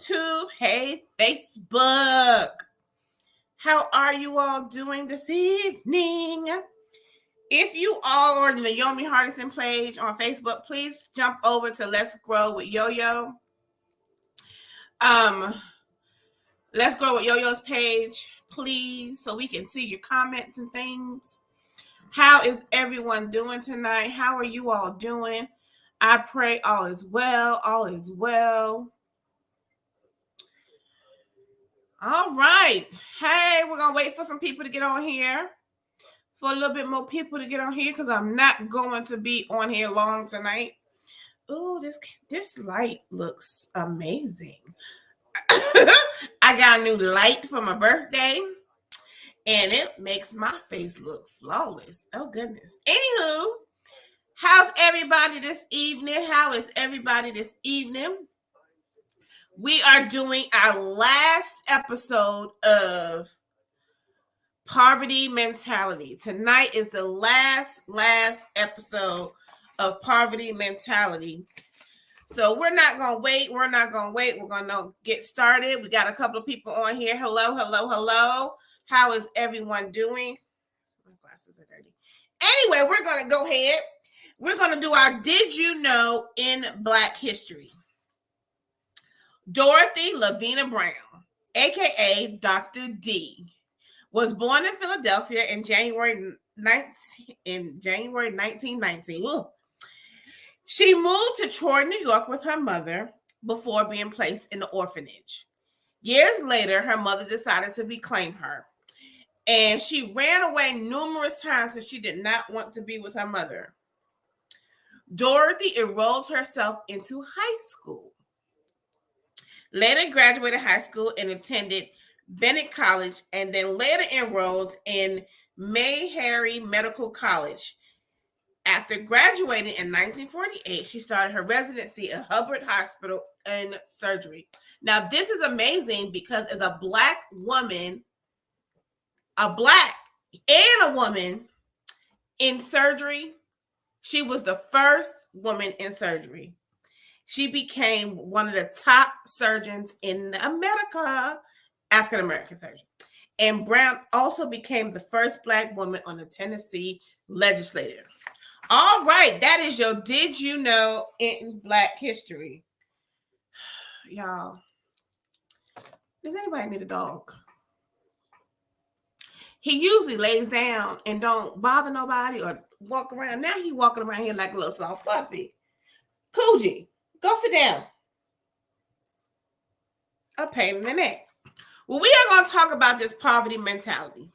YouTube. Hey, Facebook. How are you all doing this evening? If you all are on the Yomi Hardison page on Facebook, please jump over to Let's Grow with Yo-Yo. Let's Grow with Yo-Yo's page, please, so we can see your comments and things. How is everyone doing tonight? How are you all doing? I pray all is well. All is well. All right. Hey, we're going to wait for some people to get on here. For a little bit more people to get on here because I'm not going to be on here long tonight. Oh, this light looks amazing. I got a new light for my birthday. And it makes my face look flawless. Oh, goodness. Anywho, how's everybody this evening? How is everybody this evening? We are doing our last episode of Poverty Mentality. Tonight is the last episode of Poverty Mentality. So we're not going to wait. We're going to get started. We got a couple of people on here. Hello. How is everyone doing? My glasses are dirty. Anyway, we're going to go ahead. We're going to do our Did You Know in Black History. Dorothy Lavina Brown, a.k.a. Dr. D, was born in Philadelphia in January 1919. Ooh. She moved to Troy, New York with her mother before being placed in the orphanage. Years later, her mother decided to reclaim her. And she ran away numerous times because she did not want to be with her mother. Dorothy enrolled herself into high school. Later graduated high school and attended Bennett College, and then later enrolled in Meharry Medical College. After graduating in 1948, she started her residency at Hubbard Hospital in surgery. Now, this is amazing because as a Black woman, a Black and a woman in surgery, she was the first woman in surgery. She became one of the top surgeons in America, African-American surgeon. And Brown also became the first Black woman on the Tennessee legislature. All right, that is your Did You Know in Black History. Y'all, does anybody need a dog? He usually lays down and don't bother nobody or walk around. Now he walking around here like a little soft puppy. Coogee, go sit down. A pain in the neck. Well, we are going to talk about this poverty mentality.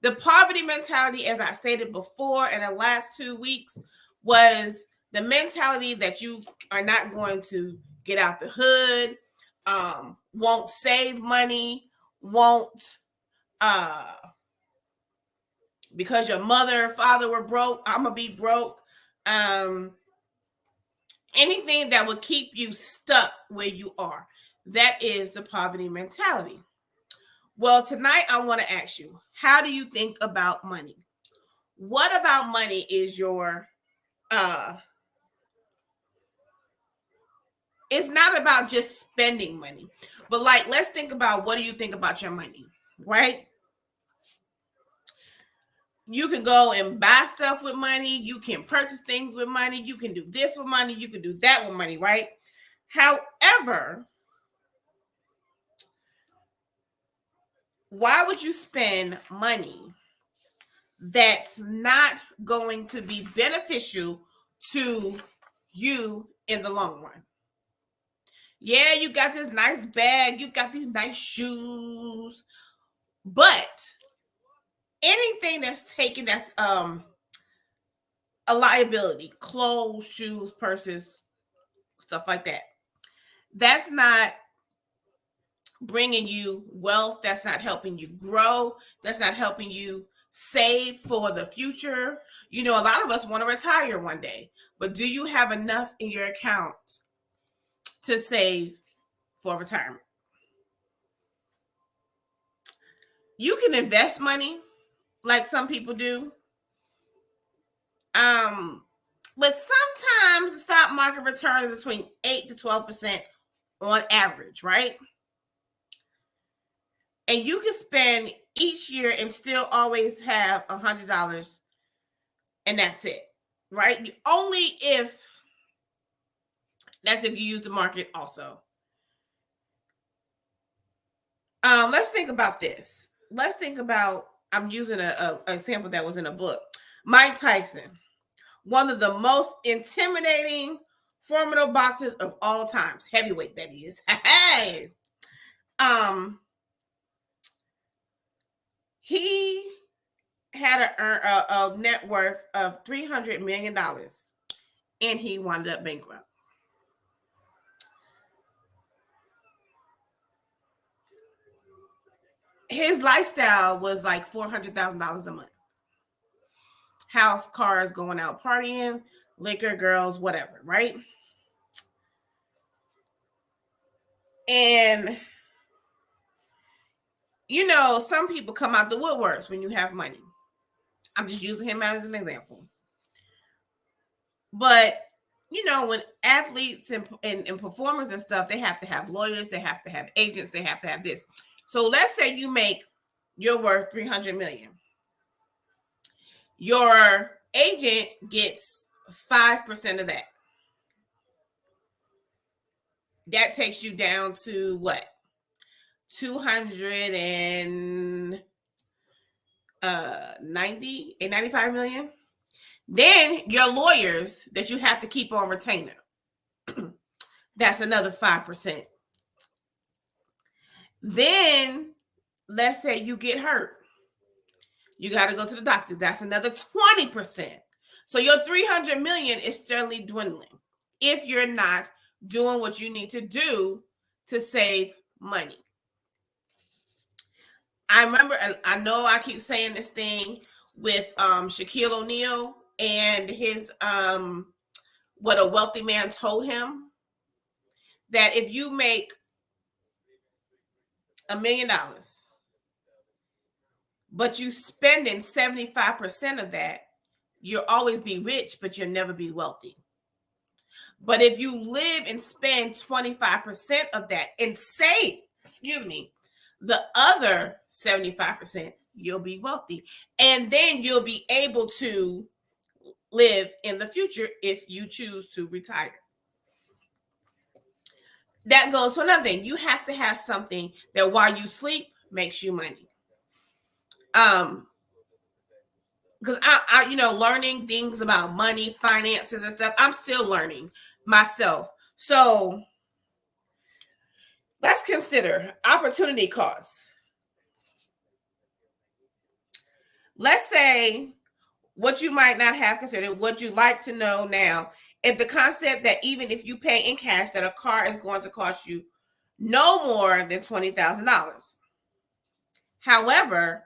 The poverty mentality, as I stated before in the last 2 weeks, was the mentality that you are not going to get out the hood, won't save money, won't, because your mother or father were broke, I'm going to be broke. Anything that will keep you stuck where you are. That is the poverty mentality. Well, tonight I want to ask you, how do you think about money? What about money is your, it's not about just spending money, but like, let's think about what do you think about your money, right? You can go and buy stuff with money. You can purchase things with money. You can do this with money. You can do that with money, right? However, why would you spend money that's not going to be beneficial to you in the long run? Yeah, you got this nice bag. You got these nice shoes. But anything that's taken that's a liability, clothes, shoes, purses, stuff like that, that's not bringing you wealth. That's not helping you grow. That's not helping you save for the future. You know, a lot of us want to retire one day, but do you have enough in your account to save for retirement? You can invest money like some people do. But sometimes the stock market returns between 8 to 12% on average, right? And you can spend each year and still always have $100, and that's it, right? Only if that's if you use the market also. Let's think about this. Let's think about, I'm using a example that was in a book. Mike Tyson, one of the most intimidating, formidable boxers of all times, heavyweight that is. Hey, he had a net worth of $300 million, and he wound up bankrupt. His lifestyle was like $400,000 a month. House, cars, going out partying, liquor, girls, whatever, right? And you know, some people come out the woodworks when you have money. I'm just using him as an example. But you know, when athletes and performers and stuff, they have to have lawyers, they have to have agents, they have to have this. So let's say you're worth 300 million. Your agent gets 5% of that. That takes you down to what? 295 million. Then your lawyers that you have to keep on retainer. That's another 5%. Then let's say you get hurt. You got to go to the doctor. That's another 20%. So your 300 million is steadily dwindling if you're not doing what you need to do to save money. I remember, I know I keep saying this thing with Shaquille O'Neal and his what a wealthy man told him, that if you make $1 million, but you spending 75% of that, you'll always be rich, but you'll never be wealthy. But if you live and spend 25% of that and save, the other 75%, you'll be wealthy. And then you'll be able to live in the future if you choose to retire. That goes for another thing. You have to have something that while you sleep makes you money. Because I learning things about money, finances, and stuff, I'm still learning myself. So let's consider opportunity costs. Let's say what you might not have considered, what you like to know now, if the concept that even if you pay in cash, that a car is going to cost you no more than $20,000. However,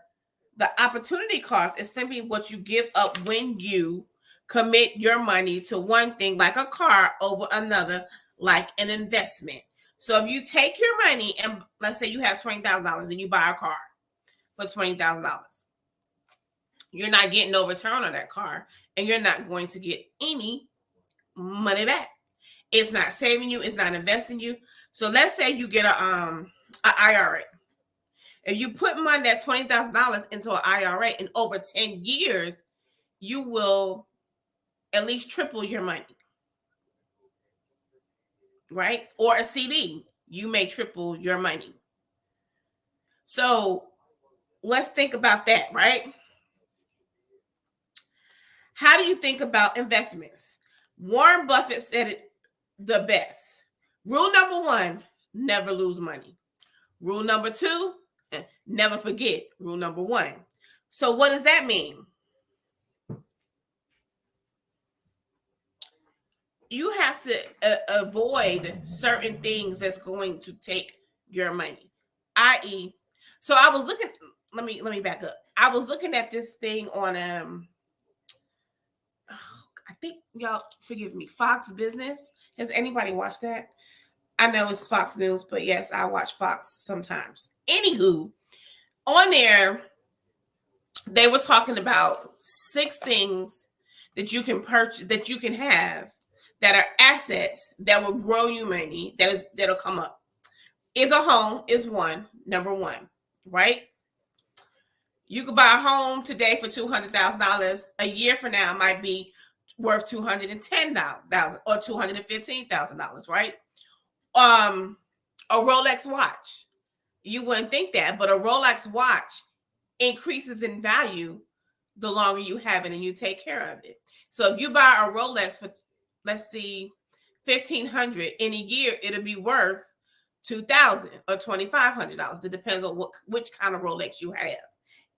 the opportunity cost is simply what you give up when you commit your money to one thing, like a car, over another, like an investment. So if you take your money and let's say you have $20,000 and you buy a car for $20,000, you're not getting no return on that car, and you're not going to get any money back. It's not saving you. It's not investing you. So let's say you get a IRA. If you put money, that's $20,000 into an IRA, in over 10 years, you will at least triple your money, right? Or a CD, you may triple your money. So let's think about that, right? How do you think about investments? Warren Buffett said it the best. Rule number 1, never lose money. Rule number 2, never forget rule number 1. So what does that mean? You have to avoid certain things that's going to take your money. I.e., so I was looking, let me back up. I was looking at this thing on I think, y'all forgive me, Fox Business. Has anybody watched that? I know it's Fox News, but yes, I watch Fox sometimes. Anywho, on there, they were talking about 6 things that you can purchase, that you can have, that are assets that will grow you money, that'll come up. Is a home is number one, right? You could buy a home today for $200,000. A year from now, it might be worth $210,000 or $215,000, right? A Rolex watch. You wouldn't think that, but a Rolex watch increases in value the longer you have it and you take care of it. So if you buy a Rolex for, let's see, $1,500 in a year, it'll be worth $2,000 or $2,500. It depends on which kind of Rolex you have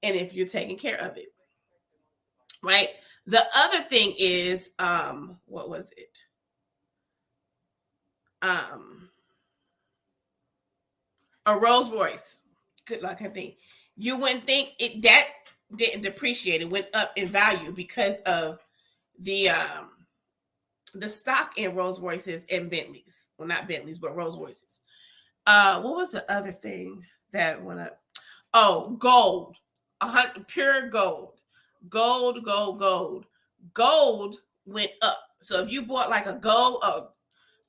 and if you're taking care of it, right? The other thing is, what was it? A Rolls Royce. Good luck, I think. You wouldn't think it that didn't depreciate. It went up in value because of the stock in Rolls Royces and Bentleys. Well, not Bentleys, but Rolls Royces. What was the other thing that went up? Oh, gold. Pure gold. Gold went up. So if you bought like a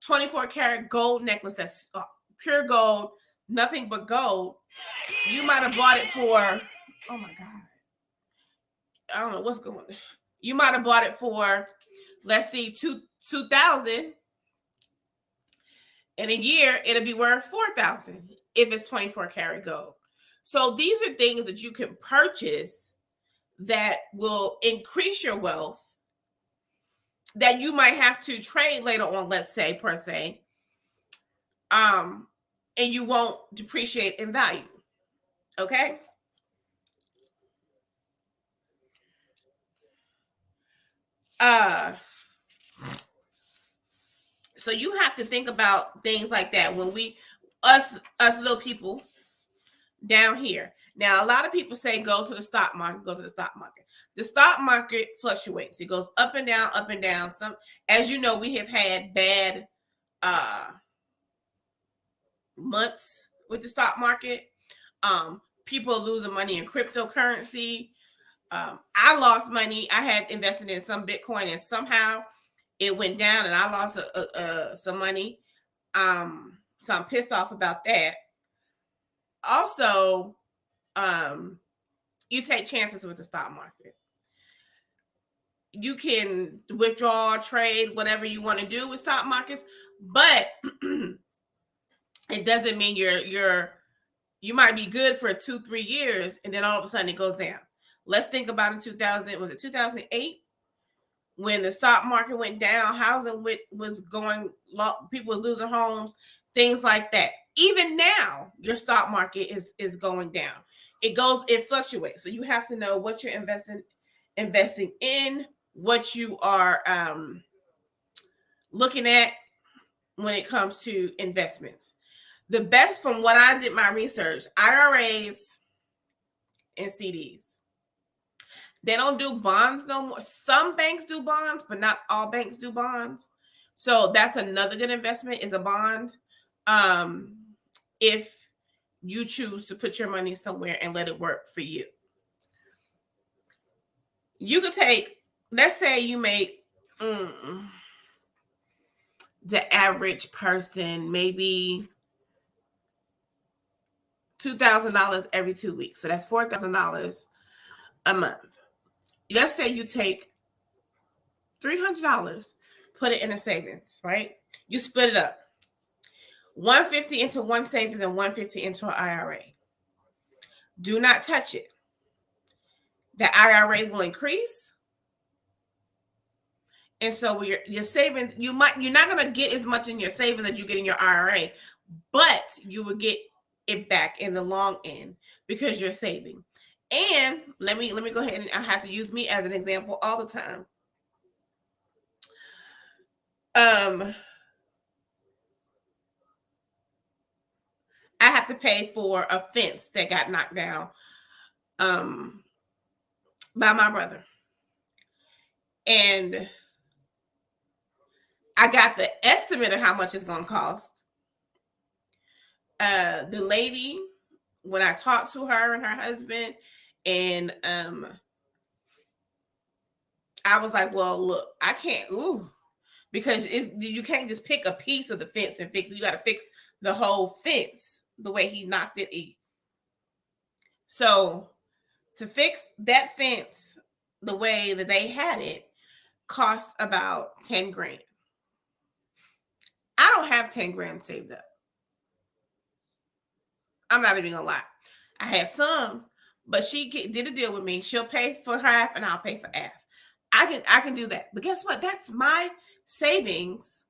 24 karat gold necklace that's pure gold, nothing but gold, you might have bought it for, oh my God, I don't know what's going on. You might have bought it for, let's see, 2,000. In a year, it'll be worth 4,000 if it's 24 karat gold. So these are things that you can purchase that will increase your wealth that you might have to trade later on, let's say, per se. And you won't depreciate in value. Okay? So you have to think about things like that when us little people down here. Now, a lot of people say go to the stock market, go to the stock market. The stock market fluctuates. It goes up and down, up and down. As you know, we have had bad months with the stock market. People are losing money in cryptocurrency. I lost money. I had invested in some Bitcoin and somehow it went down and I lost some money. So I'm pissed off about that. Also, you take chances with the stock market. You can withdraw, trade, whatever you want to do with stock markets, but it doesn't mean you might be good for 2-3 years and then all of a sudden it goes down. Let's think about in 2008 when the stock market went down, housing was going, people was losing homes, things like that. Even now, your stock market is going down. It fluctuates. So you have to know what you're investing in, what you are looking at when it comes to investments. The best, from what I did my research, IRAs and CDs. They don't do bonds no more. Some banks do bonds, but not all banks do bonds. So that's another good investment, is a bond. If you choose to put your money somewhere and let it work for you. You could take, let's say you make the average person maybe $2,000 every 2 weeks. So that's $4,000 a month. Let's say you take $300, put it in a savings, right? You split it up. $150 into one savings and $150 into an IRA. Do not touch it. The IRA will increase. And so your savings, you're not going to get as much in your savings as you get in your IRA, but you will get it back in the long end because you're saving. And let me go ahead, and I have to use me as an example all the time. I have to pay for a fence that got knocked down by my brother. And I got the estimate of how much it's going to cost. The lady, when I talked to her and her husband, and I was like, well, look, I can't, because you can't just pick a piece of the fence and fix it. You got to fix the whole fence the way he knocked it. So to fix that fence the way that they had it cost about 10 grand. I don't have 10 grand saved up. I'm not even gonna lie. I had some, but she did a deal with me. She'll pay for half and I'll pay for half. I can do that. But guess what? That's my savings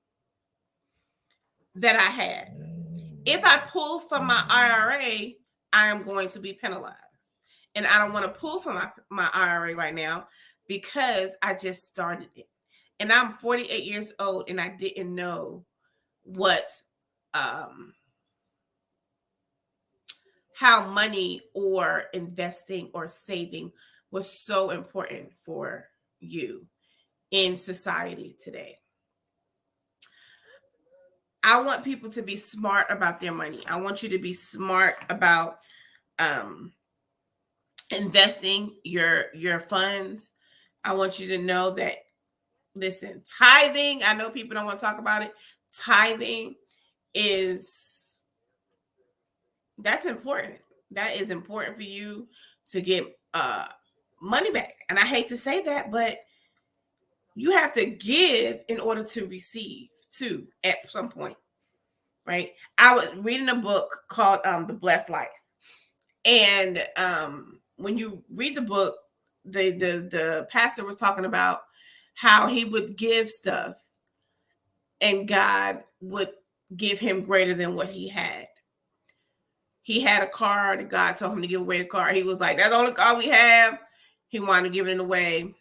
that I had. If I pull from my IRA, I am going to be penalized. And I don't want to pull from my IRA right now because I just started it. And I'm 48 years old and I didn't know what how money or investing or saving was so important for you in society today. I want people to be smart about their money. I want you to be smart about investing your funds. I want you to know that, listen, tithing, I know people don't want to talk about it. Tithing that's important. That is important for you to get money back. And I hate to say that, but you have to give in order to receive too at some point, right? I was reading a book called The Blessed Life. And when you read the book, the pastor was talking about how he would give stuff and God would give him greater than what he had. He had a car and God told him to give away the car. He was like, that's the only car we have. He wanted to give it away.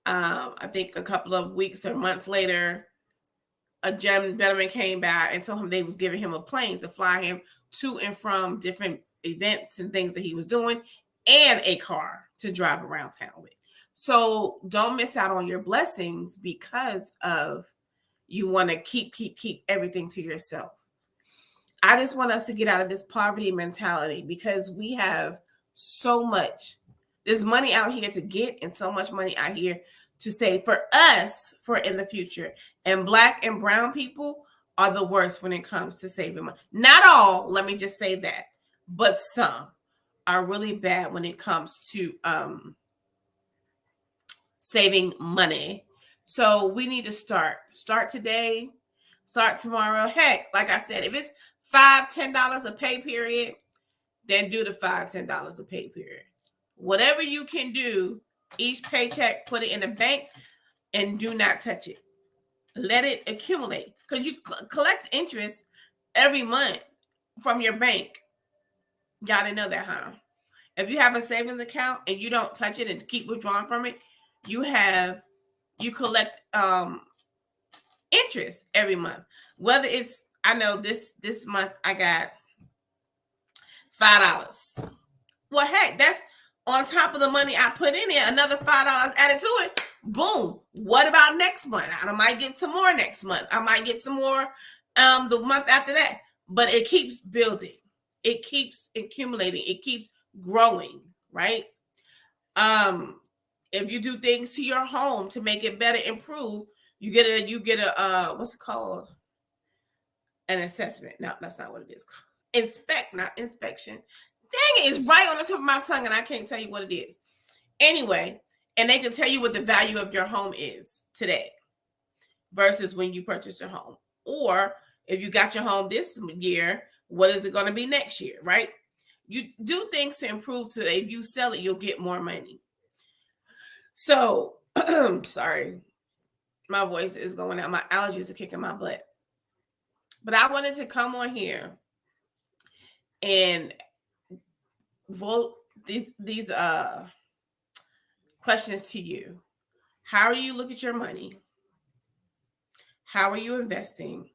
I think a couple of weeks or months later, a gentleman came back and told him they was giving him a plane to fly him to and from different events and things that he was doing, and a car to drive around town with. So don't miss out on your blessings because of you want to keep everything to yourself. I just want us to get out of this poverty mentality because we have so much. There's money out here to get and so much money out here to save for us for in the future. And Black and brown people are the worst when it comes to saving money. Not all, let me just say that, but some are really bad when it comes to saving money. So we need to start today, start tomorrow. Heck, like I said, if it's $5-10 a pay period, then do the $5-10 a pay period. Whatever you can do, each paycheck, put it in the bank and do not touch it. Let it accumulate because you collect interest every month from your bank. Y'all didn't know that, huh? If you have a savings account and you don't touch it and keep withdrawing from it, you collect interest every month. Whether it's, I know this month I got $5. Well, heck, that's on top of the money I put in there, another $5 added to it. Boom. What about next month? I might get some more next month. I might get some more the month after that. But it keeps building. It keeps accumulating. It keeps growing, right? If you do things to your home to make it better, improve, you get a what's it called? An assessment. No, that's not what it is. Not inspection. Dang it, it's right on the tip of my tongue and I can't tell you what it is. Anyway, and they can tell you what the value of your home is today versus when you purchased your home. Or if you got your home this year, what is it going to be next year, right? You do things to improve so that if you sell it, you'll get more money. So, sorry, my voice is going out. My allergies are kicking my butt. But I wanted to come on here and vote these questions to you. How do you look at your money? How are you investing?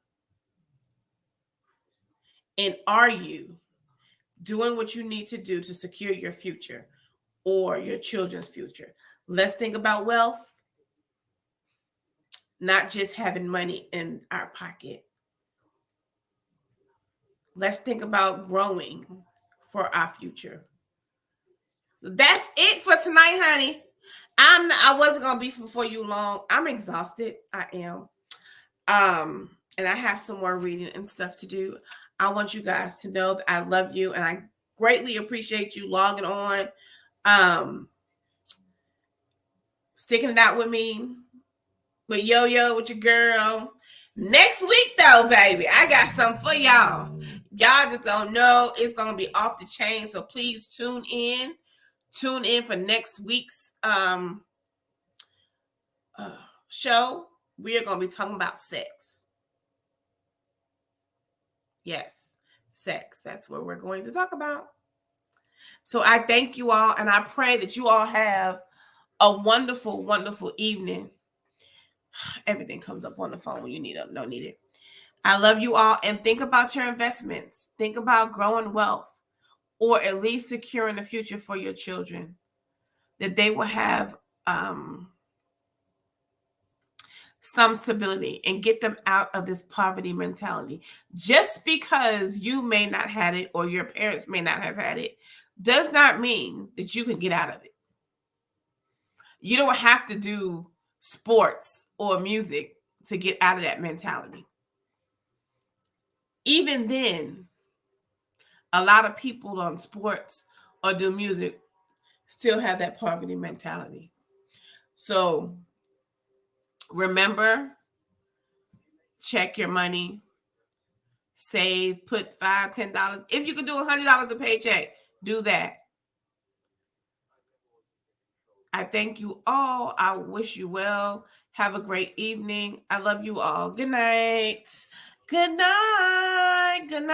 And are you doing what you need to do to secure your future or your children's future? Let's think about wealth, not just having money in our pocket. Let's think about growing for our future. That's it for tonight, honey. I wasn't gonna be before you long. I'm exhausted. I am. And I have some more reading and stuff to do. I want you guys to know that I love you and I greatly appreciate you logging on, sticking it out with me, with Yo-Yo, with your girl. Next week, though, baby, I got something for y'all. Y'all just don't know it's gonna be off the chain. So please tune in. Tune in for next week's show. We are gonna be talking about sex. Yes, sex. That's what we're going to talk about. So I thank you all, and I pray that you all have a wonderful, wonderful evening. Everything comes up on the phone when you need it. Don't need it. I love you all, and think about your investments. Think about growing wealth, or at least securing the future for your children, that they will have some stability and get them out of this poverty mentality. Just because you may not have it or your parents may not have had it does not mean that you can get out of it. You don't have to do sports or music to get out of that mentality. Even then, a lot of people on sports or do music still have that poverty mentality. So remember, check your money, save, put $5, $10. If you can do $100 a paycheck, do that. I thank you all. I wish you well. Have a great evening. I love you all. Good night. Good night. Good night.